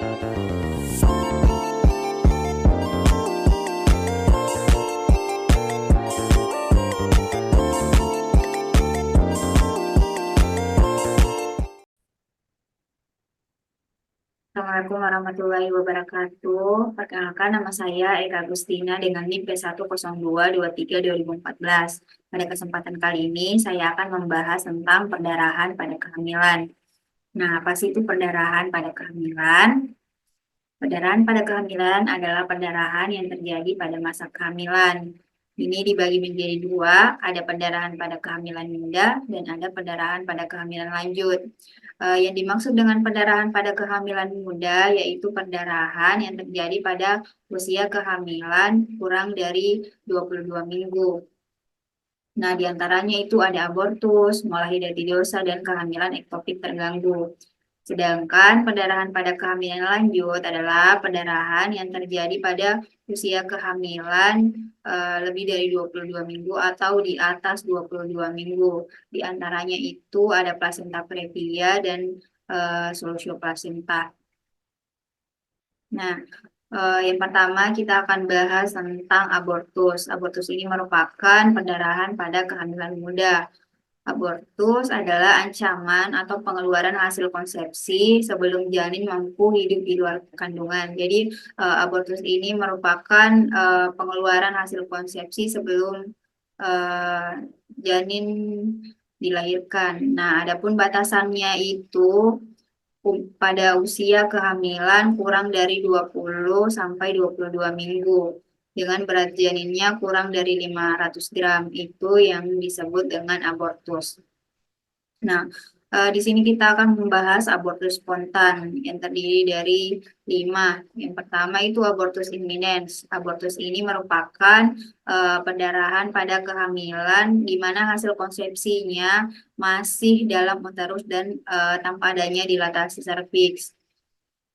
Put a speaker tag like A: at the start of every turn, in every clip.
A: Assalamualaikum warahmatullahi wabarakatuh. Perkenalkan, nama saya Eka Agustina dengan NIM P10223-2014. Pada kesempatan kali ini saya akan membahas tentang perdarahan pada kehamilan. Nah, apa sih itu perdarahan pada kehamilan? Perdarahan pada kehamilan adalah perdarahan yang terjadi pada masa kehamilan. Ini dibagi menjadi dua, ada perdarahan pada kehamilan muda dan ada perdarahan pada kehamilan lanjut. Yang dimaksud dengan perdarahan pada kehamilan muda yaitu perdarahan yang terjadi pada usia kehamilan kurang dari 22 minggu. Nah, diantaranya itu ada abortus, mulai dari dosa, dan kehamilan ektopik terganggu. Sedangkan perdarahan pada kehamilan lanjut adalah perdarahan yang terjadi pada usia kehamilan lebih dari 22 minggu atau di atas 22 minggu. Di antaranya itu ada plasenta previa dan solusio plasenta. Nah, yang pertama kita akan bahas tentang abortus. Abortus ini merupakan perdarahan pada kehamilan muda. Abortus adalah ancaman atau pengeluaran hasil konsepsi sebelum janin mampu hidup di luar kandungan. Jadi, abortus ini merupakan pengeluaran hasil konsepsi sebelum eh, janin dilahirkan. Nah, adapun batasannya itu pada usia kehamilan kurang dari 20 sampai 22 minggu dengan berat janinnya kurang dari 500 gram itu yang disebut dengan abortus. Nah, di sini kita akan membahas abortus spontan yang terdiri dari 5. Yang pertama itu abortus imminens. Abortus ini merupakan perdarahan pada kehamilan di mana hasil konsepsinya masih dalam uterus dan tanpa adanya dilatasi serviks.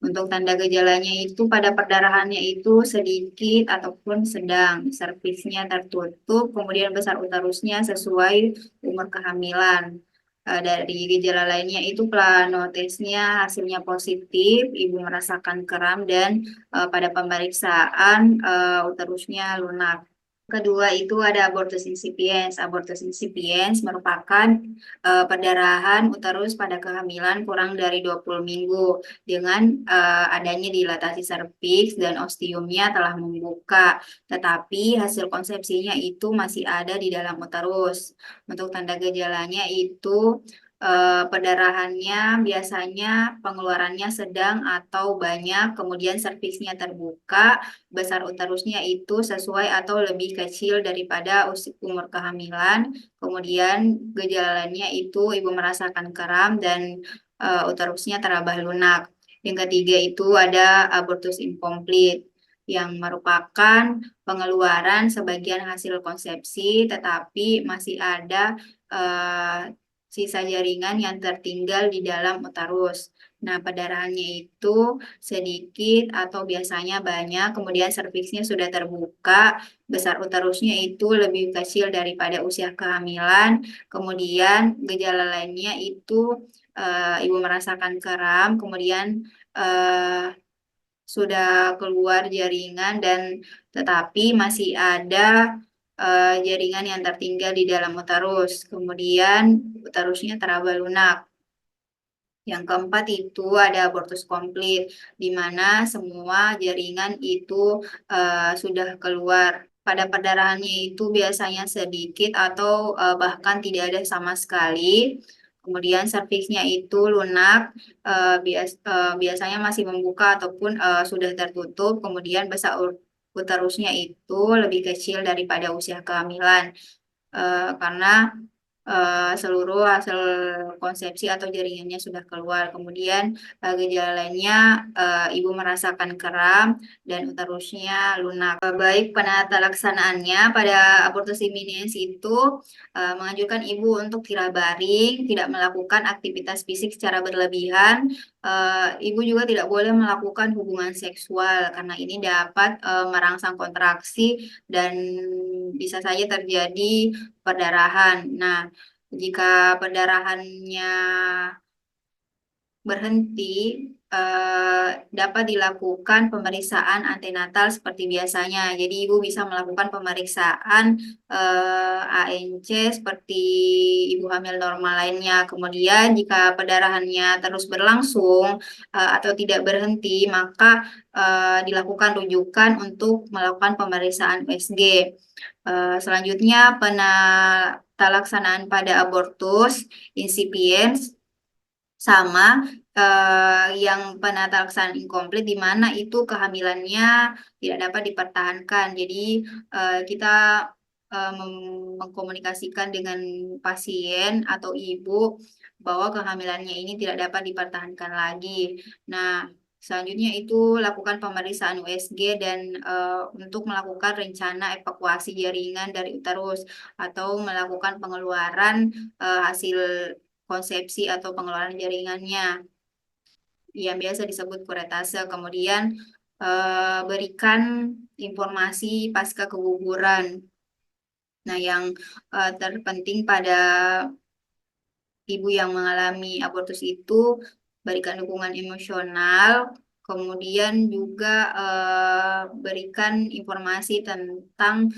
A: Untuk tanda gejalanya itu pada perdarahannya itu sedikit ataupun sedang, serviksnya tertutup, kemudian besar uterusnya sesuai umur kehamilan. Dari gejala lainnya itu planotesnya hasilnya positif, ibu merasakan kram dan pada pemeriksaan uterusnya lunak. Kedua itu ada abortus insipiens. Abortus insipiens merupakan perdarahan uterus pada kehamilan kurang dari 20 minggu dengan adanya dilatasi serviks dan ostiumnya telah membuka, tetapi hasil konsepsinya itu masih ada di dalam uterus. Untuk tanda gejalanya itu perdarahannya biasanya pengeluarannya sedang atau banyak, kemudian serviksnya terbuka, besar uterusnya itu sesuai atau lebih kecil daripada umur kehamilan, kemudian gejalanya itu ibu merasakan kram dan uterusnya terabah lunak. Yang ketiga itu ada abortus inkomplit yang merupakan pengeluaran sebagian hasil konsepsi tetapi masih ada sisa jaringan yang tertinggal di dalam uterus. Nah, perdarahannya itu sedikit atau biasanya banyak, kemudian serviksnya sudah terbuka, besar uterusnya itu lebih kecil daripada usia kehamilan, kemudian gejala lainnya itu ibu merasakan kram, kemudian sudah keluar jaringan dan tetapi masih ada jaringan yang tertinggal di dalam uterus. Kemudian uterusnya teraba lunak. Yang keempat itu ada abortus komplit, di mana semua jaringan itu sudah keluar. Pada perdarahannya itu biasanya sedikit atau bahkan tidak ada sama sekali. Kemudian serviksnya itu lunak, biasanya masih membuka ataupun sudah tertutup. Kemudian besar uterusnya itu lebih kecil daripada usia kehamilan, karena seluruh hasil konsepsi atau jaringannya sudah keluar. Kemudian gejala lainnya ibu merasakan kram dan uterusnya lunak. Baik penata laksanaannya pada abortus imminens itu menganjurkan ibu untuk tidak baring, tidak melakukan aktivitas fisik secara berlebihan. Ibu juga tidak boleh melakukan hubungan seksual karena ini dapat merangsang kontraksi dan bisa saja terjadi perdarahan. Nah, jika perdarahannya berhenti, dapat dilakukan pemeriksaan antenatal seperti biasanya. Jadi ibu bisa melakukan pemeriksaan ANC seperti ibu hamil normal lainnya. Kemudian jika perdarahannya terus berlangsung atau tidak berhenti, maka dilakukan rujukan untuk melakukan pemeriksaan USG. Selanjutnya penalaksanaan pada abortus insipiens sama yang penata laksanaan inkomplit di mana itu kehamilannya tidak dapat dipertahankan. Jadi kita mengkomunikasikan dengan pasien atau ibu bahwa kehamilannya ini tidak dapat dipertahankan lagi. Nah, selanjutnya itu lakukan pemeriksaan USG dan untuk melakukan rencana evakuasi jaringan dari uterus atau melakukan pengeluaran hasil konsepsi atau pengeluaran jaringannya yang biasa disebut kuretase. Kemudian berikan informasi pasca keguguran. Nah, yang terpenting pada ibu yang mengalami abortus itu berikan dukungan emosional, kemudian juga berikan informasi tentang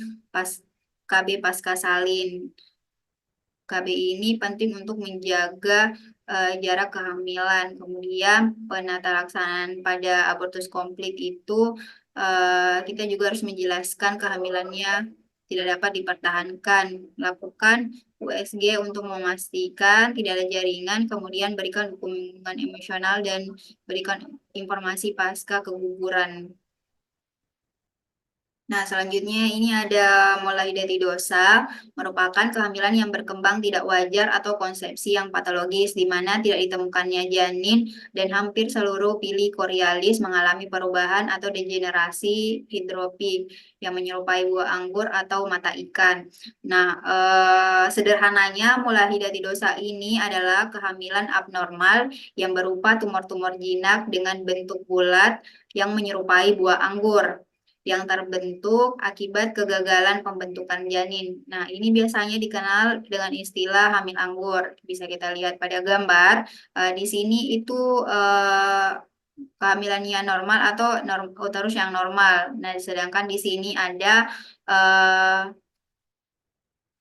A: KB pasca salin. KB ini penting untuk menjaga jarak kehamilan. Kemudian penata laksanaan pada abortus komplit itu kita juga harus menjelaskan kehamilannya tidak dapat dipertahankan. Lakukan USG untuk memastikan tidak ada jaringan, kemudian berikan dukungan emosional dan berikan informasi pasca keguguran. Nah, selanjutnya ini ada molehidatidosa, merupakan kehamilan yang berkembang tidak wajar atau konsepsi yang patologis, di mana tidak ditemukannya janin dan hampir seluruh pili chorioalis mengalami perubahan atau degenerasi hidropik yang menyerupai buah anggur atau mata ikan. Nah, sederhananya molehidatidosa ini adalah kehamilan abnormal yang berupa tumor-tumor jinak dengan bentuk bulat yang menyerupai buah anggur yang terbentuk akibat kegagalan pembentukan janin. Nah, ini biasanya dikenal dengan istilah hamil anggur. Bisa kita lihat pada gambar. Di sini itu kehamilannya normal atau uterus yang normal. Nah, sedangkan di sini ada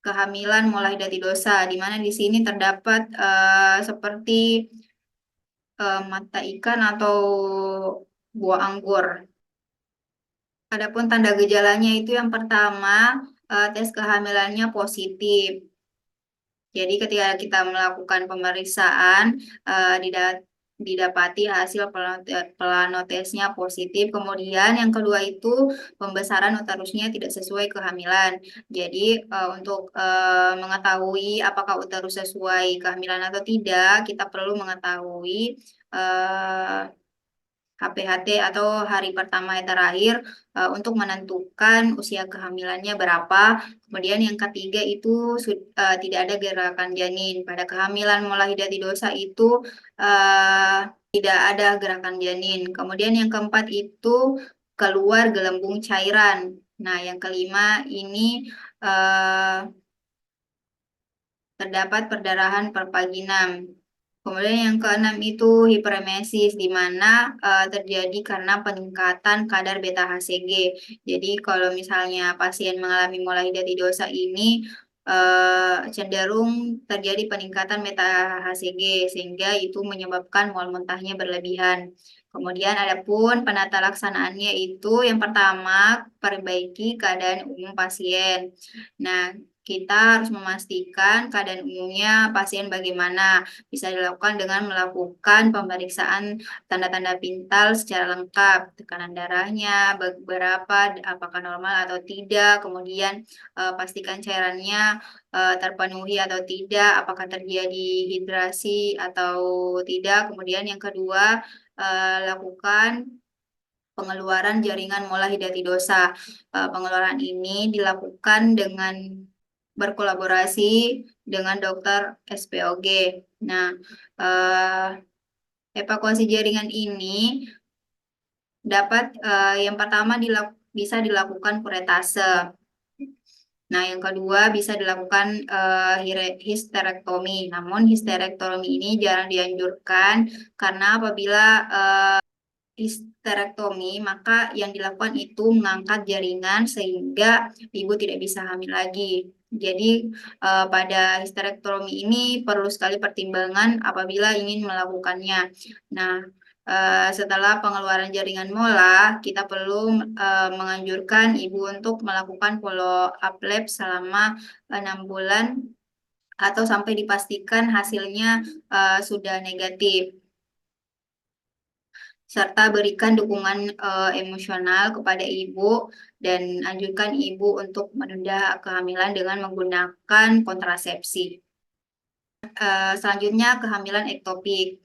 A: kehamilan molehidatidosa, di mana di sini terdapat seperti mata ikan atau buah anggur. Adapun tanda gejalanya itu yang pertama, tes kehamilannya positif. Jadi ketika kita melakukan pemeriksaan, didapati hasil pelanotesnya positif. Kemudian yang kedua itu pembesaran uterusnya tidak sesuai kehamilan. Jadi untuk mengetahui apakah uterus sesuai kehamilan atau tidak, kita perlu mengetahui HPHT atau hari pertama terakhir untuk menentukan usia kehamilannya berapa. Kemudian yang ketiga itu tidak ada gerakan janin. Pada kehamilan molehidatidosa itu tidak ada gerakan janin. Kemudian yang keempat itu keluar gelembung cairan. Nah, yang kelima ini terdapat perdarahan pervaginam. Kemudian yang keenam itu hiperemesis, di mana terjadi karena peningkatan kadar beta HCG. Jadi kalau misalnya pasien mengalami molehidatidosa ini cenderung terjadi peningkatan beta HCG, sehingga itu menyebabkan mual muntahnya berlebihan. Kemudian adapun penata laksanaannya itu yang pertama perbaiki keadaan umum pasien. Nah, kita harus memastikan keadaan umumnya pasien bagaimana. Bisa dilakukan dengan melakukan pemeriksaan tanda-tanda pintal secara lengkap, tekanan darahnya, beberapa, apakah normal atau tidak, kemudian pastikan cairannya terpenuhi atau tidak, apakah terjadi hidrasi atau tidak. Kemudian yang kedua, lakukan pengeluaran jaringan molehidatidosa. Pengeluaran ini dilakukan dengan berkolaborasi dengan dokter SPOG. Nah, evakuasi jaringan ini dapat yang pertama bisa dilakukan kuretase. Nah, yang kedua bisa dilakukan histerektomi. Namun histerektomi ini jarang dianjurkan karena apabila histerektomi, maka yang dilakukan itu mengangkat jaringan sehingga ibu tidak bisa hamil lagi. Jadi pada histerektomi ini perlu sekali pertimbangan apabila ingin melakukannya. Nah, setelah pengeluaran jaringan mola, kita perlu menganjurkan ibu untuk melakukan follow up lab selama 6 bulan atau sampai dipastikan hasilnya sudah negatif, serta berikan dukungan emosional kepada ibu dan anjurkan ibu untuk menunda kehamilan dengan menggunakan kontrasepsi. Selanjutnya, kehamilan ektopik.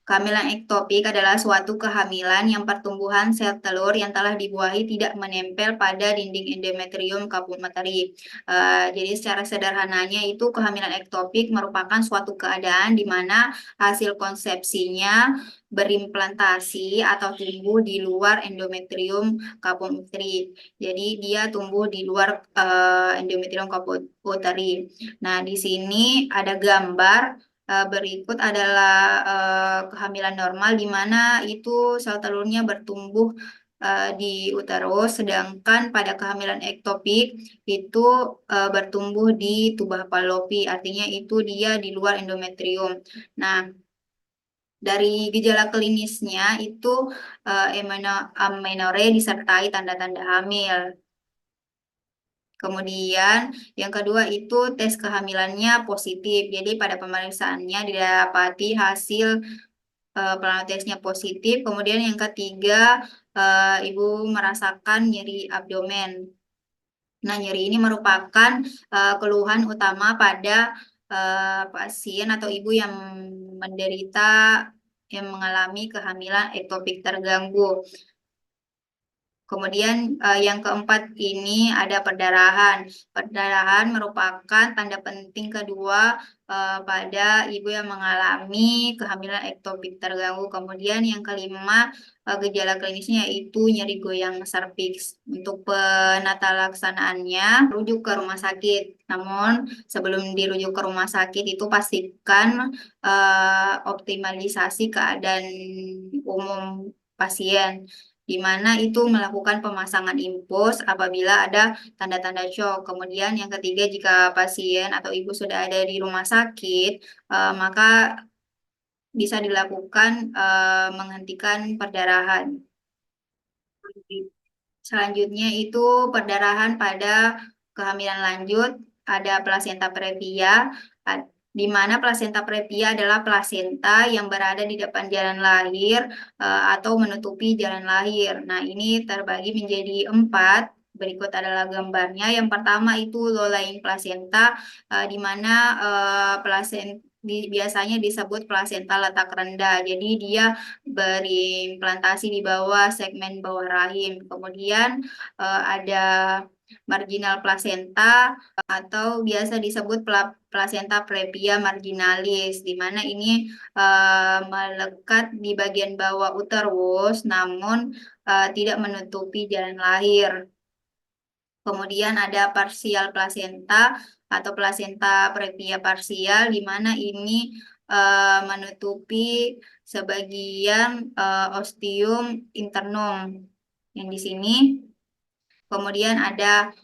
A: Kehamilan ektopik adalah suatu kehamilan yang pertumbuhan sel telur yang telah dibuahi tidak menempel pada dinding endometrium kapur materi. Jadi secara sederhananya itu kehamilan ektopik merupakan suatu keadaan di mana hasil konsepsinya berimplantasi atau tumbuh di luar endometrium kapur materi. Jadi dia tumbuh di luar endometrium kapur materi. Nah, di sini ada gambar. Berikut adalah kehamilan normal di mana itu sel telurnya bertumbuh di uterus, sedangkan pada kehamilan ektopik itu bertumbuh di tuba Fallopi, artinya itu dia di luar endometrium. Nah, dari gejala klinisnya itu amenorre disertai tanda-tanda hamil. Kemudian yang kedua itu tes kehamilannya positif. Jadi pada pemeriksaannya didapati hasil pelan tesnya positif. Kemudian yang ketiga ibu merasakan nyeri abdomen. Nah, nyeri ini merupakan keluhan utama pada pasien atau ibu yang menderita yang mengalami kehamilan ektopik terganggu. Kemudian yang keempat ini ada perdarahan. Perdarahan merupakan tanda penting kedua pada ibu yang mengalami kehamilan ektopik terganggu. Kemudian yang kelima gejala klinisnya yaitu nyeri goyang serviks. Untuk penata laksanaannya rujuk ke rumah sakit. Namun sebelum dirujuk ke rumah sakit itu pastikan optimalisasi keadaan umum pasien, di mana itu melakukan pemasangan infus apabila ada tanda-tanda shock. Kemudian yang ketiga, jika pasien atau ibu sudah ada di rumah sakit, maka bisa dilakukan menghentikan perdarahan. Selanjutnya itu perdarahan pada kehamilan lanjut, ada plasenta previa, di mana plasenta previa adalah plasenta yang berada di depan jalan lahir atau menutupi jalan lahir. Nah, ini terbagi menjadi 4. Berikut adalah gambarnya. Yang pertama itu low lying placenta, di mana biasanya disebut plasenta letak rendah. Jadi dia berimplantasi di bawah segmen bawah rahim. Kemudian ada marginal placenta atau biasa disebut placenta previa marginalis, di mana ini melekat di bagian bawah uterus namun tidak menutupi jalan lahir. Kemudian ada parsial placenta atau placenta previa parsial, di mana ini menutupi sebagian ostium internum yang di sini. Kemudian ada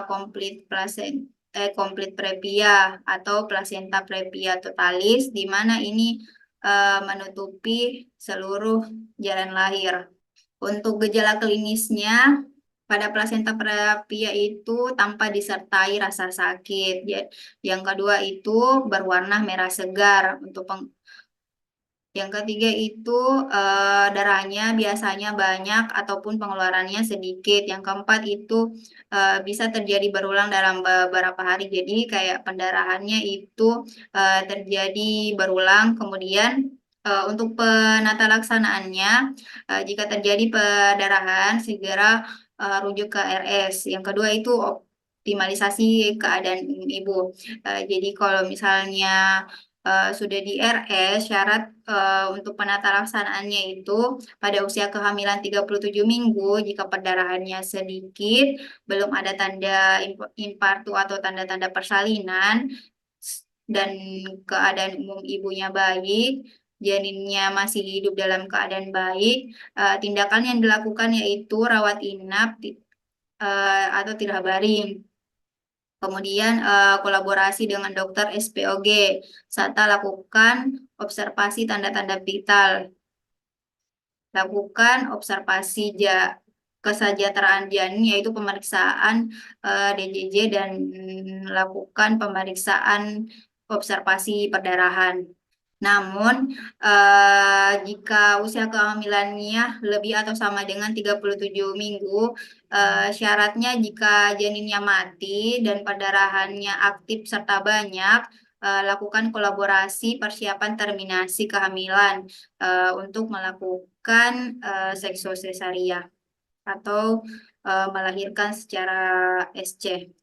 A: komplit previa atau placenta previa totalis, di mana ini menutupi seluruh jalan lahir. Untuk gejala klinisnya, pada plasenta previa itu tanpa disertai rasa sakit. Yang kedua itu berwarna merah segar. Yang ketiga itu darahnya biasanya banyak ataupun pengeluarannya sedikit. Yang keempat itu bisa terjadi berulang dalam beberapa hari. Jadi kayak pendarahannya itu terjadi berulang. Kemudian untuk penata laksanaannya, jika terjadi perdarahan segera rujuk ke RS. Yang kedua itu optimalisasi keadaan ibu. Jadi kalau misalnya sudah di RS, syarat untuk penata laksanaannya itu pada usia kehamilan 37 minggu, jika perdarahannya sedikit, belum ada tanda infartu atau tanda-tanda persalinan, dan keadaan umum ibunya baik, janinnya masih hidup dalam keadaan baik, tindakan yang dilakukan yaitu rawat inap atau tirah baring. Kemudian kolaborasi dengan dokter SPOG, serta lakukan observasi tanda-tanda vital. Lakukan observasi kesejahteraan janin, yaitu pemeriksaan DJJ, dan lakukan pemeriksaan observasi perdarahan. Namun, jika usia kehamilannya lebih atau sama dengan 37 minggu, syaratnya jika janinnya mati dan perdarahannya aktif serta banyak, lakukan kolaborasi persiapan terminasi kehamilan untuk melakukan seksosesaria atau melahirkan secara SC.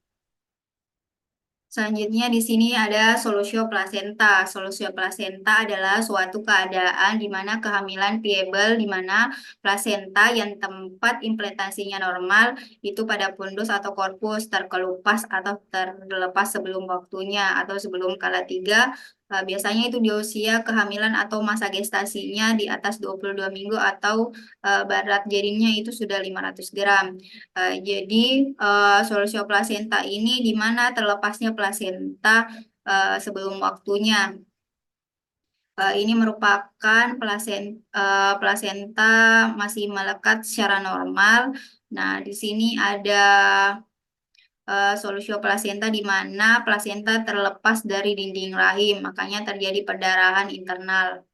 A: Selanjutnya di sini ada solusio plasenta. Solusio plasenta adalah suatu keadaan di mana kehamilan viabel, di mana plasenta yang tempat implantasinya normal itu pada fundus atau korpus terkelupas atau terlepas sebelum waktunya atau sebelum kala 3. Biasanya itu di usia kehamilan atau masa gestasinya di atas 22 minggu atau berat janinnya itu sudah 500 gram. Jadi solusio plasenta ini di mana terlepasnya plasenta sebelum waktunya. Ini merupakan plasenta masih melekat secara normal. Nah, di sini ada solusio plasenta di mana plasenta terlepas dari dinding rahim, makanya terjadi perdarahan internal.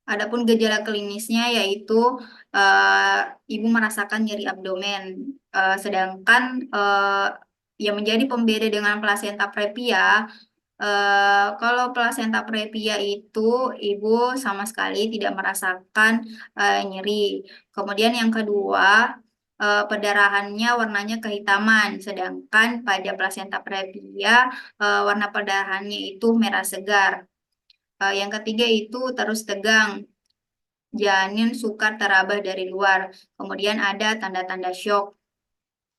A: Adapun gejala klinisnya yaitu ibu merasakan nyeri abdomen, sedangkan yang menjadi pembeda dengan plasenta previa, kalau plasenta previa itu ibu sama sekali tidak merasakan nyeri. Kemudian yang kedua, perdarahannya warnanya kehitaman, sedangkan pada plasenta previa warna perdarahannya itu merah segar. Yang ketiga itu terus tegang, janin sukar terabah dari luar. Kemudian ada tanda-tanda syok.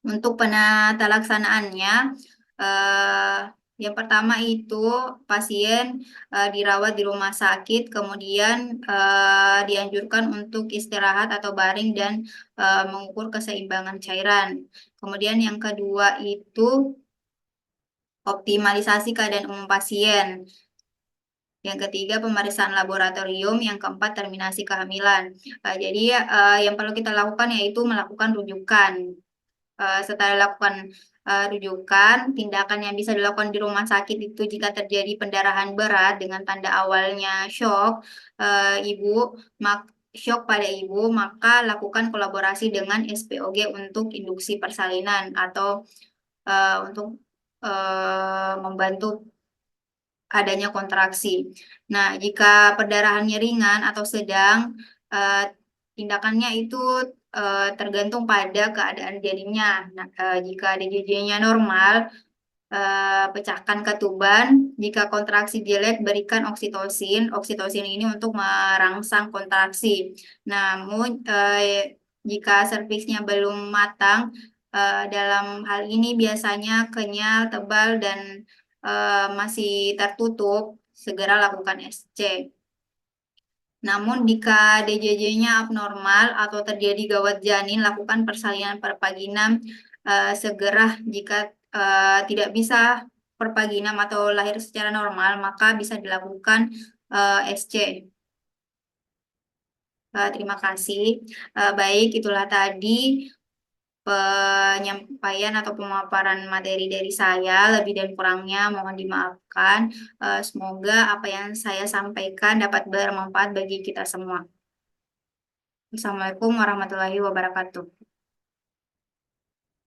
A: Untuk penata laksanaannya, yang pertama itu pasien dirawat di rumah sakit, kemudian dianjurkan untuk istirahat atau baring dan mengukur keseimbangan cairan. Kemudian yang kedua itu optimalisasi keadaan umum pasien. Yang ketiga, pemeriksaan laboratorium. Yang keempat, terminasi kehamilan. Jadi yang perlu kita lakukan yaitu melakukan rujukan. Setelah lakukan rujukan, tindakan yang bisa dilakukan di rumah sakit itu jika terjadi pendarahan berat dengan tanda awalnya shock, shock pada ibu, maka lakukan kolaborasi dengan SPOG untuk induksi persalinan atau untuk membantu adanya kontraksi. Nah, jika perdarahannya ringan atau sedang, tindakannya itu tergantung pada keadaan janinnya. Nah, jika DJJ-nya normal, pecahkan ketuban. Jika kontraksi jelek, berikan oksitosin. Oksitosin ini untuk merangsang kontraksi. Namun, jika serviksnya belum matang, dalam hal ini biasanya kenyal, tebal, dan masih tertutup, segera lakukan SC. Namun jika DJJ-nya abnormal atau terjadi gawat janin, lakukan persalinan perpaginam segera. Jika tidak bisa perpaginam atau lahir secara normal, maka bisa dilakukan SC. Terima kasih. Baik, itulah tadi penyampaian atau pemaparan materi dari saya. Lebih dan kurangnya mohon dimaafkan. Semoga apa yang saya sampaikan dapat bermanfaat bagi kita semua. Assalamualaikum warahmatullahi wabarakatuh.